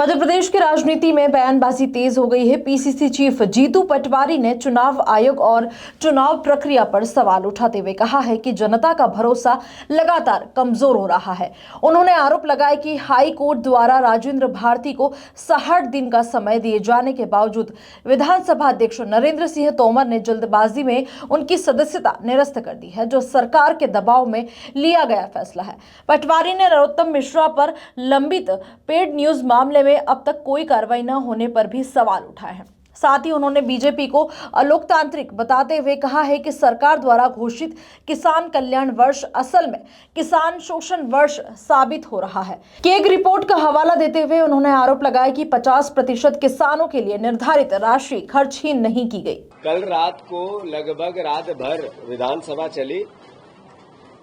मध्य प्रदेश की राजनीति में बयानबाजी तेज हो गई है। पीसीसी चीफ जीतू पटवारी ने चुनाव आयोग और चुनाव प्रक्रिया पर सवाल उठाते हुए कहा है कि जनता का भरोसा लगातार कमजोर हो रहा है। उन्होंने आरोप लगाया कि हाई कोर्ट द्वारा राजेंद्र भारती को 60 दिन का समय दिए जाने के बावजूद विधानसभा अध्यक्ष नरेंद्र सिंह तोमर ने जल्दबाजी में उनकी सदस्यता निरस्त कर दी है, जो सरकार के दबाव में लिया गया फैसला है। पटवारी ने नरोत्तम मिश्रा पर लंबित पेड न्यूज मामले में अब तक कोई कार्रवाई न होने पर भी सवाल उठाए हैं। साथ ही उन्होंने बीजेपी को अलोकतांत्रिक बताते हुए कहा है कि सरकार द्वारा घोषित किसान कल्याण वर्ष असल में किसान शोषण वर्ष साबित हो रहा है। कि एक रिपोर्ट का हवाला देते हुए उन्होंने आरोप लगाया कि 50% किसानों के लिए निर्धारित राशि खर्च ही नहीं की गई। कल रात को लगभग रात भर विधानसभा चली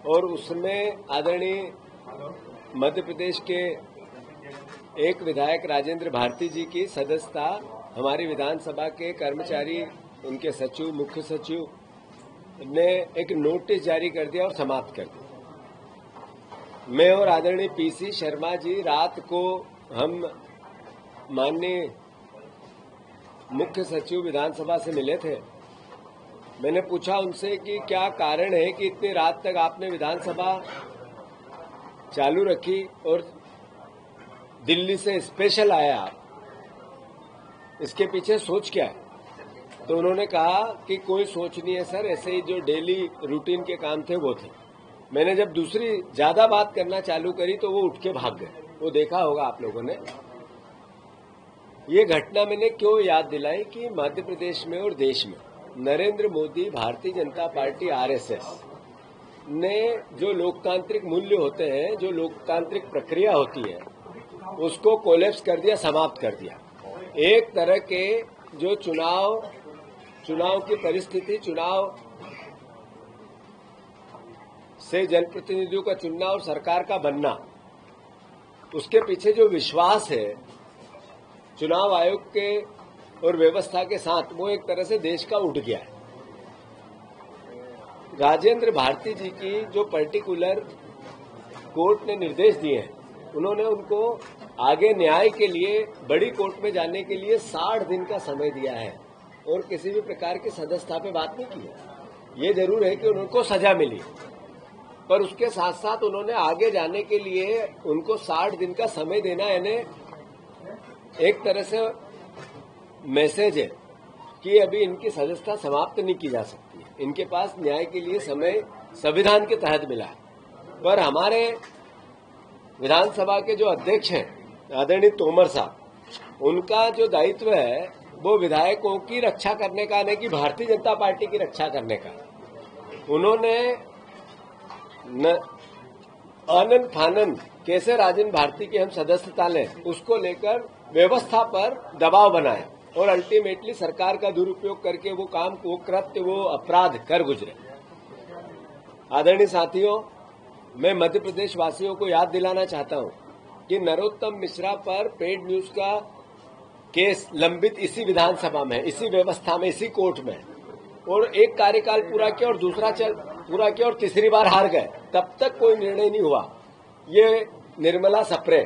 और उसमें आदरणीय मध्य प्रदेश के एक विधायक राजेंद्र भारती जी की सदस्यता हमारी विधानसभा के कर्मचारी, उनके सचिव, मुख्य सचिव ने एक नोटिस जारी कर दिया और समाप्त कर दिया। मैं और आदरणीय पीसी शर्मा जी रात को हम माननीय मुख्य सचिव विधानसभा से मिले थे। मैंने पूछा उनसे कि क्या कारण है कि इतनी रात तक आपने विधानसभा चालू रखी और दिल्ली से स्पेशल आया आप, इसके पीछे सोच क्या है? तो उन्होंने कहा कि कोई सोच नहीं है सर, ऐसे ही जो डेली रूटीन के काम थे वो थे। मैंने जब दूसरी ज्यादा बात करना चालू करी तो वो उठ के भाग गए। वो देखा होगा आप लोगों ने। ये घटना मैंने क्यों याद दिलाई कि मध्य प्रदेश में और देश में नरेंद्र मोदी, भारतीय जनता पार्टी, आरएसएस ने जो लोकतांत्रिक मूल्य होते हैं, जो लोकतांत्रिक प्रक्रिया होती है, उसको कोलैप्स कर दिया, समाप्त कर दिया। एक तरह के जो चुनाव की परिस्थिति, चुनाव से जनप्रतिनिधियों का चुनना और सरकार का बनना, उसके पीछे जो विश्वास है चुनाव आयोग के और व्यवस्था के साथ, वो एक तरह से देश का उठ गया है। राजेंद्र भारती जी की जो पर्टिकुलर कोर्ट ने निर्देश दिए हैं, उन्होंने उनको आगे न्याय के लिए बड़ी कोर्ट में जाने के लिए 60 दिन का समय दिया है और किसी भी प्रकार की सदस्यता पे बात नहीं की है। ये जरूर है कि उनको सजा मिली, पर उसके साथ साथ उन्होंने आगे जाने के लिए उनको 60 दिन का समय देना, यानी एक तरह से मैसेज है कि अभी इनकी सदस्यता समाप्त नहीं की जा सकती है। इनके पास न्याय के लिए समय संविधान के तहत मिला है। पर हमारे विधानसभा के जो अध्यक्ष हैं आदरणीय तोमर साहब, उनका जो दायित्व है वो विधायकों की रक्षा करने का, नहीं कि भारतीय जनता पार्टी की रक्षा करने का। उन्होंने आनन फानन कैसे राजेंद्र भारती की हम सदस्यता लें, उसको लेकर व्यवस्था पर दबाव बनाया और अल्टीमेटली सरकार का दुरुपयोग करके वो काम, वो कृत्य, वो अपराध कर गुजरे। आदरणीय साथियों, मैं मध्य प्रदेश वासियों को याद दिलाना चाहता हूं कि नरोत्तम मिश्रा पर पेड न्यूज का केस लंबित इसी विधानसभा में, इसी व्यवस्था में, इसी कोर्ट में, और एक कार्यकाल पूरा किया और दूसरा पूरा किया और तीसरी बार हार गए। तब तक कोई निर्णय नहीं हुआ। ये निर्मला सप्रे,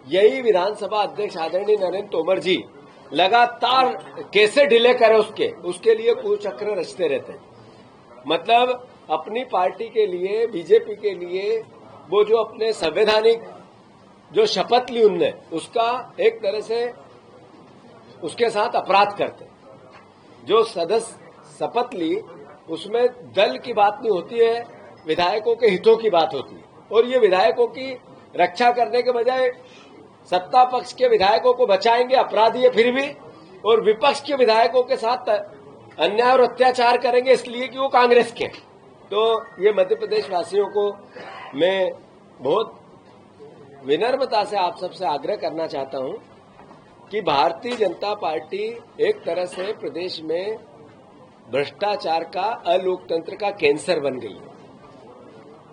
यही विधानसभा अध्यक्ष आदरणीय नरेंद्र तोमर जी लगातार कैसे डिले करे उसके लिए कुचक्र रचते रहते हैं। मतलब अपनी पार्टी के लिए, बीजेपी के लिए, वो जो अपने संवैधानिक जो शपथ ली उनने, उसका एक तरह से उसके साथ अपराध करते। जो सदस्य शपथ ली उसमें दल की बात नहीं होती है, विधायकों के हितों की बात होती है। और ये विधायकों की रक्षा करने के बजाय सत्ता पक्ष के विधायकों को बचाएंगे, अपराधी है फिर भी, और विपक्ष के विधायकों के साथ अन्याय और अत्याचार करेंगे इसलिए कि वो कांग्रेस के। तो ये मध्य प्रदेश वासियों को मैं बहुत विनम्रता से आप सबसे आग्रह करना चाहता हूं कि भारतीय जनता पार्टी एक तरह से प्रदेश में भ्रष्टाचार का, अलोकतंत्र का कैंसर बन गई है।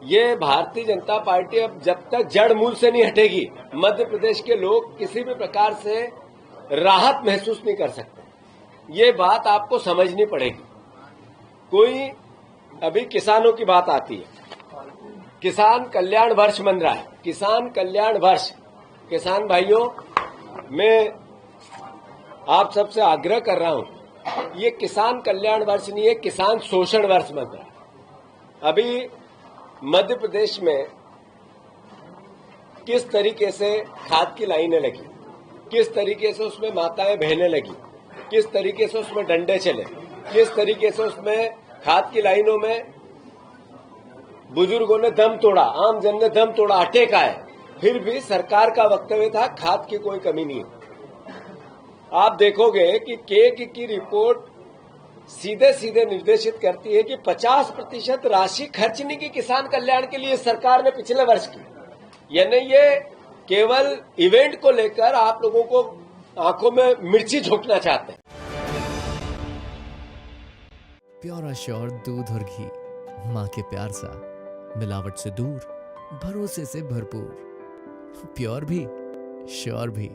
ये भारतीय जनता पार्टी अब जब तक जड़ मूल से नहीं हटेगी, मध्य प्रदेश के लोग किसी भी प्रकार से राहत महसूस नहीं कर सकते। ये बात आपको समझनी पड़ेगी। कोई अभी किसानों की बात आती है, किसान कल्याण वर्ष बन रहा है, किसान कल्याण वर्ष। किसान भाइयों, मैं आप सबसे आग्रह कर रहा हूं, ये किसान कल्याण वर्ष नहीं है, किसान शोषण वर्ष बन रहा है। अभी मध्य प्रदेश में किस तरीके से खाद की लाइनें लगी, किस तरीके से उसमें माताएं बहने लगी, किस तरीके से उसमें डंडे चले, किस तरीके से उसमें खाद की लाइनों में बुजुर्गों ने दम तोड़ा, आम जन ने दम तोड़ा, अटैक आए, फिर भी सरकार का वक्तव्य था खाद की कोई कमी नहीं है। आप देखोगे कि केक की रिपोर्ट सीधे सीधे निर्देशित करती है कि 50% राशि खर्चने की किसान कल्याण के लिए सरकार ने पिछले वर्ष की। यानी ये केवल इवेंट को लेकर आप लोगों को आंखों में मिर्ची झोंकना चाहते हैं। प्योर श्योर दूध और घी, माँ के प्यार सा, मिलावट से दूर, भरोसे से भरपूर, प्योर भी श्योर भी।